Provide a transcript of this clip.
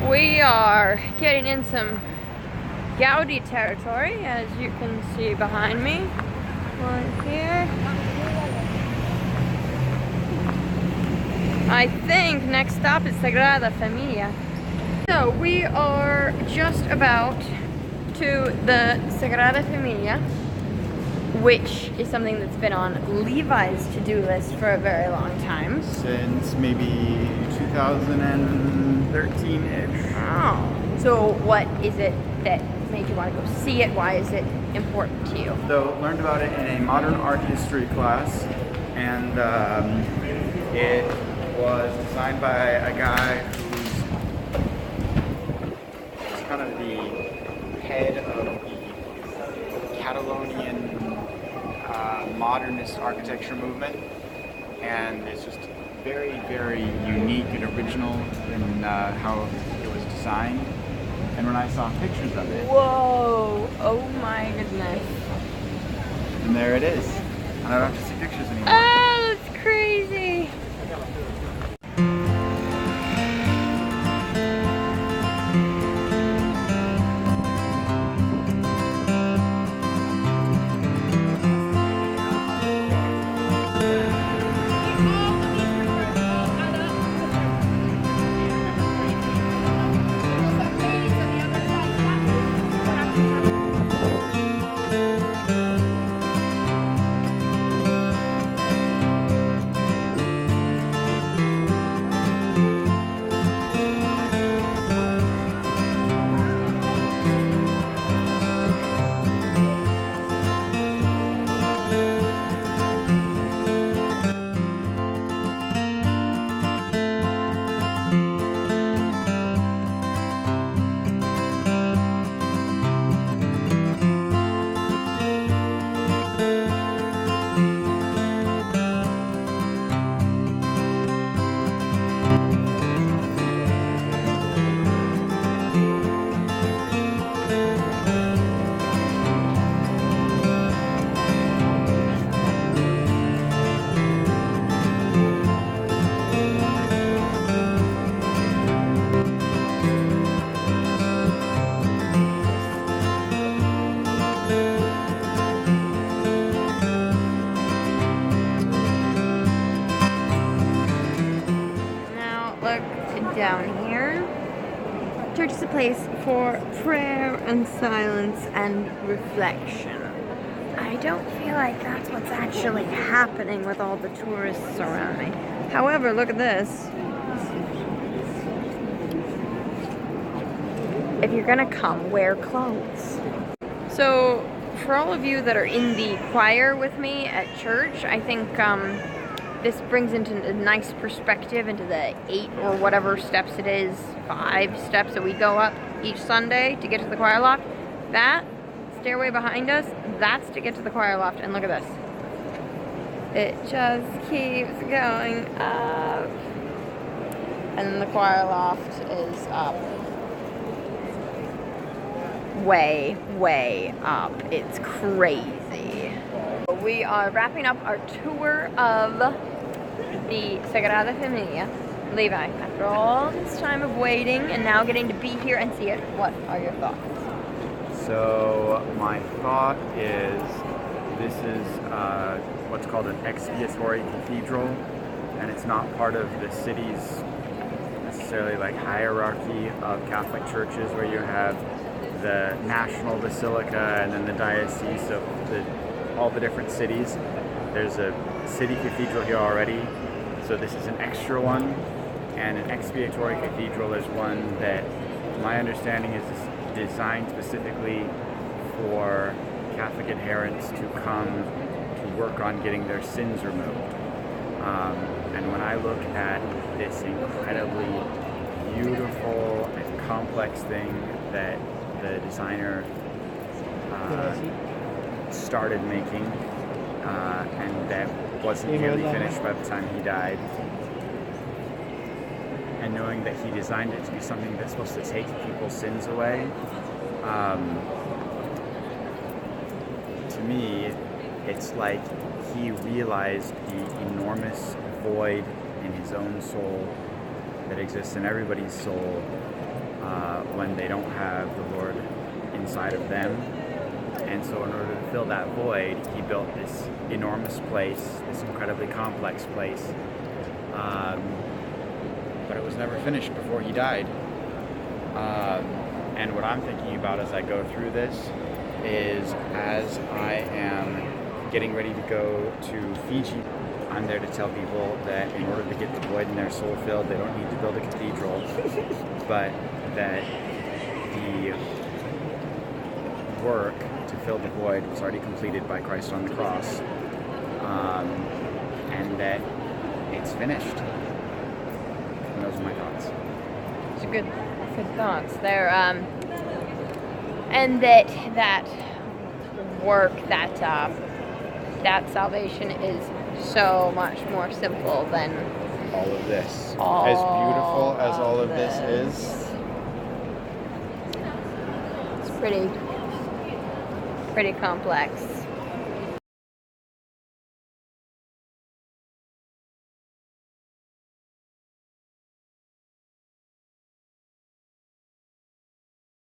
We are getting in some Gaudi territory, as you can see behind me. One here. I think next stop is Sagrada Familia. So we are just about to the Sagrada Familia, which is something that's been on Levi's to-do list for a very long time. Since maybe 2013-ish. Oh. So what is it that made you want to go see it? Why is it important to you? So learned about it in a modern art history class, and it was designed by a guy who's kind of the head of the Catalonian modernist architecture movement, and it's just very, very unique and original in how it was designed. And when I saw pictures of it, whoa! Oh my goodness! And there it is. I don't have to see pictures anymore. Oh, that's crazy! Down here. Church is a place for prayer and silence and reflection. I don't feel like that's what's actually happening with all the tourists around me. However, look at this. If you're gonna come, wear clothes. So, for all of you that are in the choir with me at church, I think this brings into a nice perspective into the 8 or whatever steps it is, 5 steps that we go up each Sunday to get to the choir loft. That stairway behind us, that's to get to the choir loft. And look at this. It just keeps going up. And then the choir loft is up. Way, way up. It's crazy. We are wrapping up our tour of the Sagrada Familia. Levi, after all this time of waiting and now getting to be here and see it, what are your thoughts? So my thought is this is what's called an expiatory cathedral, and it's not part of the city's necessarily like hierarchy of Catholic churches where you have the national basilica and then the diocese of all the different cities. There's a city cathedral here already, so this is an extra one, and an expiatory cathedral is one that my understanding is designed specifically for Catholic adherents to come to work on getting their sins removed. And when I look at this incredibly beautiful and complex thing that the designer started making, and that wasn't nearly finished by the time he died, and knowing that he designed it to be something that's supposed to take people's sins away, to me, it's like he realized the enormous void in his own soul that exists in everybody's soul when they don't have the Lord inside of them. And so in order to fill that void, he built this enormous place, this incredibly complex place. But it was never finished before he died. And what I'm thinking about as I go through this is, as I am getting ready to go to Fiji, I'm there to tell people that in order to get the void in their soul filled, they don't need to build a cathedral, but that the work to fill the void was already completed by Christ on the cross, and that it's finished. And those are my thoughts. It's good thoughts there. And that work, that salvation is so much more simple than all of this. As beautiful as all of this is, it's pretty complex.